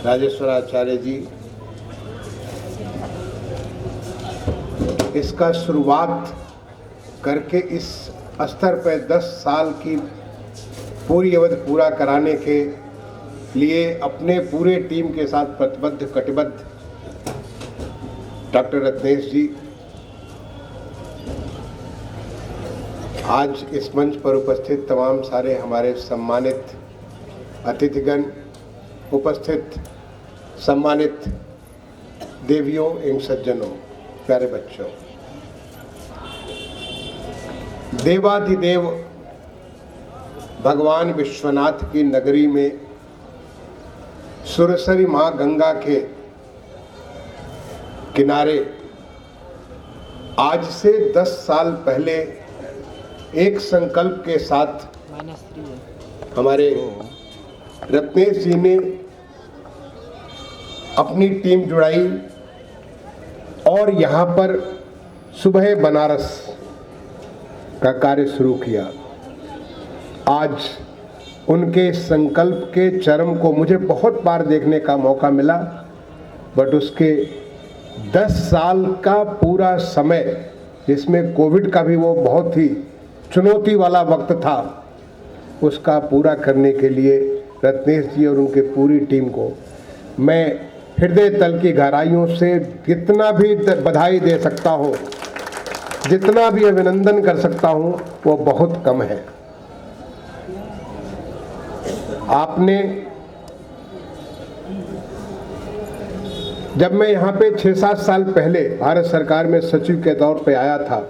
राजेश्वराचार्य जी, इसका शुरुआत करके इस स्तर पर 10 साल की पूरी अवधि पूरा कराने के लिए अपने पूरे टीम के साथ प्रतिबद्ध कटिबद्ध डॉक्टर रत्नेश जी आज इस मंच पर उपस्थित तमाम सारे हमारे सम्मानित अतिथिगण, उपस्थित सम्मानित देवियों एवं सज्जनों, प्यारे बच्चों, देवाधिदेव भगवान विश्वनाथ की नगरी में सुरसरी माँ गंगा के किनारे आज से 10 साल पहले एक संकल्प के साथ हमारे रत्नेश जी ने अपनी टीम जुड़ाई और यहाँ पर सुबह बनारस का कार्य शुरू किया। आज उनके संकल्प के चरम को मुझे बहुत बार देखने का मौका मिला, बट उसके 10 साल का पूरा समय, जिसमें कोविड का भी वो बहुत ही चुनौती वाला वक्त था, उसका पूरा करने के लिए रत्नेश जी और उनके पूरी टीम को मैं हृदय तल की गहराइयों से जितना भी बधाई दे सकता हूँ, जितना भी अभिनंदन कर सकता हूँ, वो बहुत कम है। आपने, जब मैं यहाँ पे 6-7 साल पहले भारत सरकार में सचिव के तौर पे आया था,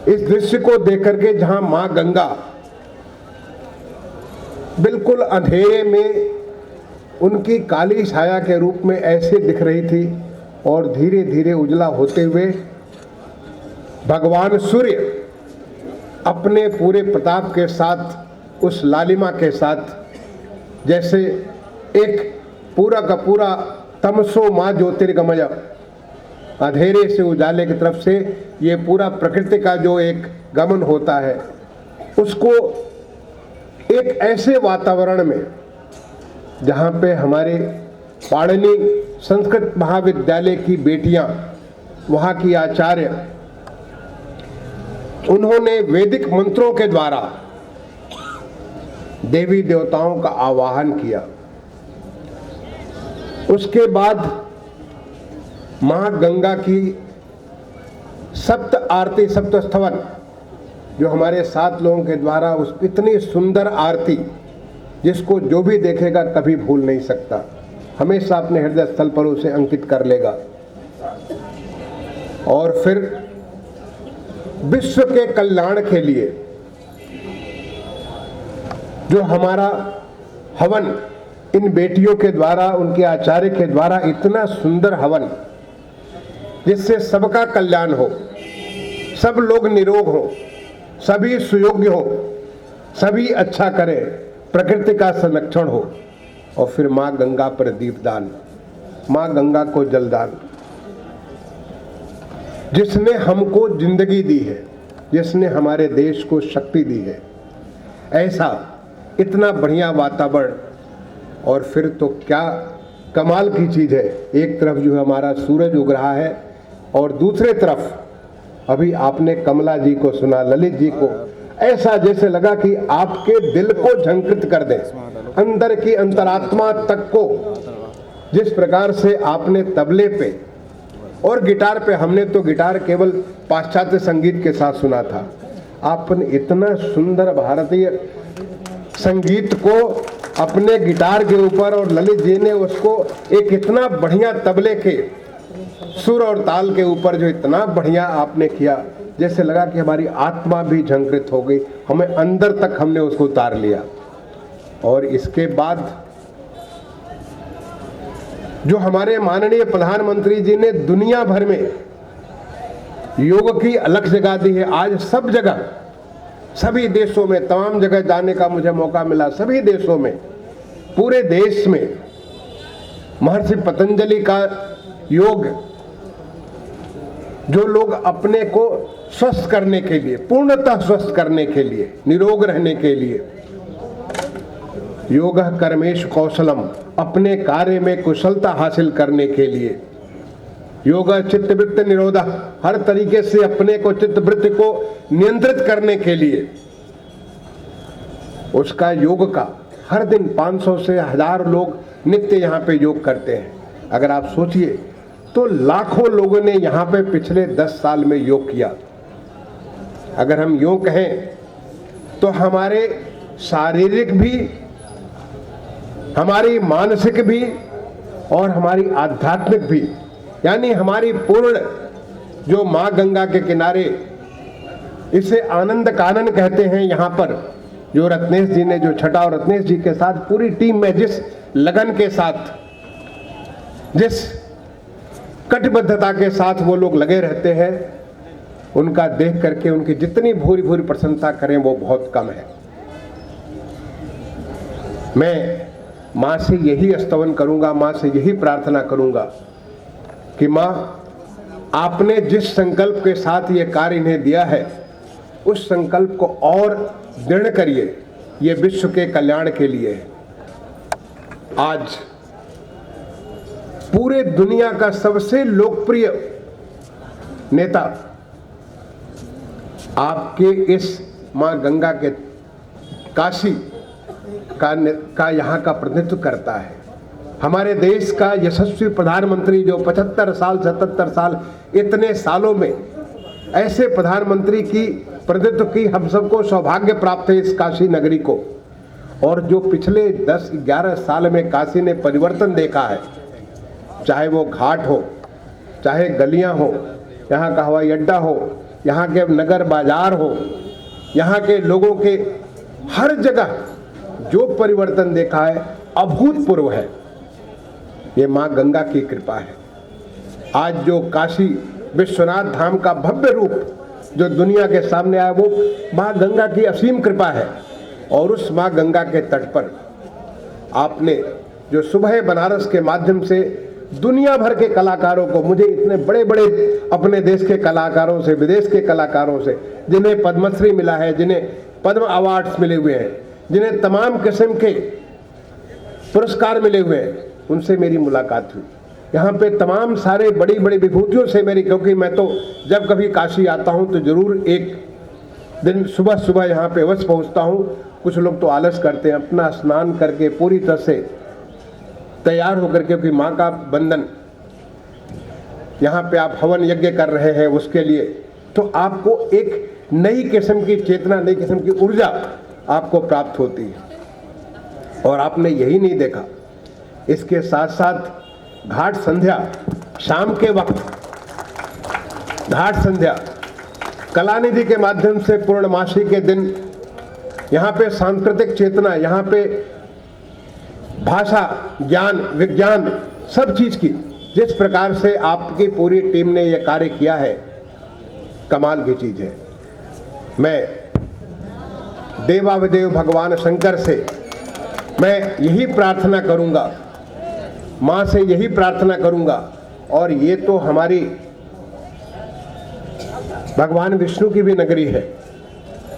इस दृश्य को देख करके जहाँ माँ गंगा बिल्कुल अंधेरे में उनकी काली छाया के रूप में ऐसे दिख रही थी और धीरे धीरे उजला होते हुए भगवान सूर्य अपने पूरे प्रताप के साथ, उस लालिमा के साथ, जैसे एक पूरा का पूरा तमसो माँ ज्योतिर्गमय, अंधेरे से उजाले की तरफ से ये पूरा प्रकृति का जो एक गमन होता है, उसको एक ऐसे वातावरण में जहाँ पे हमारे पाणिनि संस्कृत महाविद्यालय की बेटियाँ, वहाँ की आचार्य, उन्होंने वैदिक मंत्रों के द्वारा देवी देवताओं का आवाहन किया। उसके बाद माँ गंगा की सप्त आरती, सप्त स्तवन, जो हमारे 7 लोगों के द्वारा उस इतनी सुंदर आरती, जिसको जो भी देखेगा कभी भूल नहीं सकता, हमेशा अपने हृदय स्थल पर उसे अंकित कर लेगा। और फिर विश्व के कल्याण के लिए जो हमारा हवन इन बेटियों के द्वारा, उनके आचार्य के द्वारा, इतना सुंदर हवन जिससे सबका कल्याण हो, सब लोग निरोग हो, सभी सुयोग्य हो, सभी अच्छा करें, प्रकृति का संरक्षण हो। और फिर माँ गंगा पर दीपदान, माँ गंगा को जलदान, जिसने हमको जिंदगी दी है, जिसने हमारे देश को शक्ति दी है, ऐसा इतना बढ़िया वातावरण। और फिर तो क्या कमाल की चीज़ है, एक तरफ जो हमारा सूरज उग रहा है और दूसरे तरफ अभी आपने कमला जी को सुना, ललित जी को, ऐसा जैसे लगा कि आपके दिल को झंकृत कर दें, अंदर की अंतरात्मा तक को। जिस प्रकार से आपने तबले पे और गिटार पे, हमने तो गिटार केवल पाश्चात्य संगीत के साथ सुना था, आपने इतना सुंदर भारतीय संगीत को अपने गिटार के ऊपर, और ललित जी ने उसको एक इतना बढ़िया तबले के सुर और ताल के ऊपर जो इतना बढ़िया आपने किया, जैसे लगा कि हमारी आत्मा भी झंकृत हो गई, हमें अंदर तक हमने उसको उतार लिया। और इसके बाद जो हमारे माननीय प्रधानमंत्री जी ने दुनिया भर में योग की अलग जगह दी है। आज सब जगह, सभी देशों में, तमाम जगह जाने का मुझे मौका मिला, सभी देशों में, पूरे देश में महर्षि पतंजलि का योग, जो लोग अपने को स्वस्थ करने के लिए, पूर्णतः स्वस्थ करने के लिए, निरोग रहने के लिए योगः कर्मेषु कौशलम, अपने कार्य में कुशलता हासिल करने के लिए। योगः चित्तवृत्ति निरोधः, हर तरीके से अपने को चित्तवृत्ति को नियंत्रित करने के लिए। उसका योग का हर दिन 500 से 1000 लोग नित्य यहाँ पे योग करते हैं। अगर आप सोचिए तो लाखों लोगों ने यहाँ पे पिछले 10 साल में योग किया। अगर हम यूं कहें तो हमारे शारीरिक भी, हमारी मानसिक भी और हमारी आध्यात्मिक भी, यानी हमारी पूर्ण जो माँ गंगा के किनारे, इसे आनंद कानन कहते हैं। यहाँ पर जो रत्नेश जी ने जो छठा, और रत्नेश जी के साथ पूरी टीम में जिस लगन के साथ, जिस कटिबद्धता के साथ वो लोग लगे रहते हैं, उनका देख करके उनकी जितनी भूरी भूरी प्रशंसा करें वो बहुत कम है। मैं माँ से यही स्तवन करूंगा, माँ से यही प्रार्थना करूंगा कि माँ, आपने जिस संकल्प के साथ ये कार्य इन्हें दिया है, उस संकल्प को और दृढ़ करिए। ये विश्व के कल्याण के लिए है। आज पूरे दुनिया का सबसे लोकप्रिय नेता आपके इस मां गंगा के काशी का यहाँ का प्रतिनिधित्व करता है। हमारे देश का यशस्वी प्रधानमंत्री जो 75 साल 77 साल, इतने सालों में ऐसे प्रधानमंत्री की प्रतिनिधित्व की हम सबको सौभाग्य प्राप्त है इस काशी नगरी को। और जो पिछले 10-11 साल में काशी ने परिवर्तन देखा है, चाहे वो घाट हो, चाहे गलियां हो, यहाँ का हवाई अड्डा हो, यहाँ के नगर बाजार हो, यहाँ के लोगों के हर जगह जो परिवर्तन देखा है अभूतपूर्व है। ये माँ गंगा की कृपा है। आज जो काशी विश्वनाथ धाम का भव्य रूप जो दुनिया के सामने आया, वो माँ गंगा की असीम कृपा है। और उस माँ गंगा के तट पर आपने जो सुबह बनारस के माध्यम से दुनिया भर के कलाकारों को, मुझे इतने बड़े बड़े अपने देश के कलाकारों से, विदेश के कलाकारों से, जिन्हें पद्मश्री मिला है, जिन्हें पद्म अवार्ड्स मिले हुए हैं, जिन्हें तमाम किस्म के पुरस्कार मिले हुए हैं, उनसे मेरी मुलाकात हुई। यहाँ पे तमाम सारे बड़ी बड़ी विभूतियों से मेरी, क्योंकि मैं तो जब कभी काशी आता हूँ तो जरूर एक दिन सुबह सुबह यहाँ पे अवश्य पहुँचता हूँ। कुछ लोग तो आलस करते हैं, अपना स्नान करके पूरी तरह से तैयार होकर के, क्योंकि माँ का बंधन, यहाँ पे आप हवन यज्ञ कर रहे हैं उसके लिए, तो आपको एक नई किस्म की चेतना, नई किस्म की ऊर्जा आपको प्राप्त होती है। और आपने यही नहीं देखा, इसके साथ साथ घाट संध्या, शाम के वक्त घाट संध्या, कलानिधि के माध्यम से पूर्णमासी के दिन यहाँ पे सांस्कृतिक चेतना, यहाँ पे भाषा, ज्ञान, विज्ञान, सब चीज की जिस प्रकार से आपकी पूरी टीम ने यह कार्य किया है, कमाल की चीज है। मैं देवाधिदेव भगवान शंकर से मैं यही प्रार्थना करूंगा, माँ से यही प्रार्थना करूंगा, और ये तो हमारी भगवान विष्णु की भी नगरी है।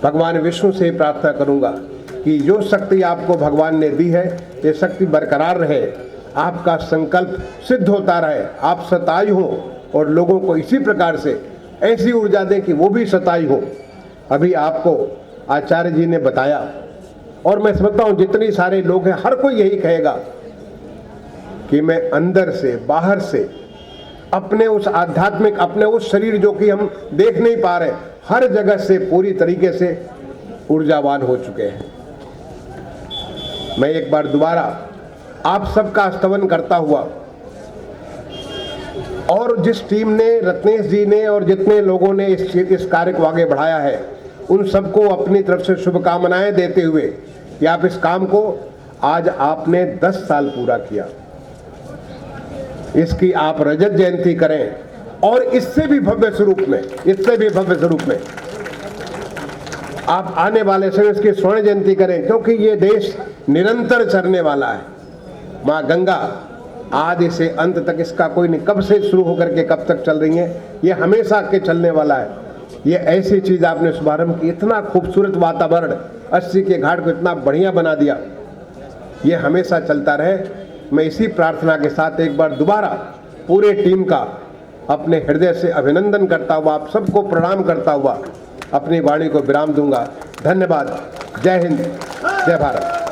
भगवान विष्णु से प्रार्थना करूंगा कि जो शक्ति आपको भगवान ने दी है, ये शक्ति बरकरार रहे, आपका संकल्प सिद्ध होता रहे, आप सताई हो, और लोगों को इसी प्रकार से ऐसी ऊर्जा दें कि वो भी सताई हो। अभी आपको आचार्य जी ने बताया, और मैं समझता हूँ जितने सारे लोग हैं, हर कोई यही कहेगा कि मैं अंदर से, बाहर से, अपने उस आध्यात्मिक, अपने उस शरीर जो कि हम देख नहीं पा रहे, हर जगह से पूरी तरीके से ऊर्जावान हो चुके हैं। मैं एक बार दोबारा आप सबका स्तवन करता हुआ, और जिस टीम ने, रत्नेश जी ने और जितने लोगों ने इस कार्य को आगे बढ़ाया है, उन सबको अपनी तरफ से शुभकामनाएं देते हुए कि आप इस काम को, आज आपने 10 साल पूरा किया, इसकी आप रजत जयंती करें, और इससे भी भव्य स्वरूप में, इससे भी भव्य स्वरूप में आप आने वाले समय इसकी स्वर्ण जयंती करें, क्योंकि ये देश निरंतर चलने वाला है। माँ गंगा आदि से अंत तक, इसका कोई नहीं, कब से शुरू होकर के कब तक चल रही है, ये हमेशा के चलने वाला है। ये ऐसी चीज आपने शुभारंभ की, इतना खूबसूरत वातावरण, 80 के घाट को इतना बढ़िया बना दिया। ये हमेशा चलता रहे। मैं इसी प्रार्थना के साथ एक बार दोबारा पूरे टीम का अपने हृदय से अभिनंदन करता हुआ, आप सबको प्रणाम करता हुआ अपनी वाणी को विराम दूंगा। धन्यवाद। जय हिंद, जय भारत।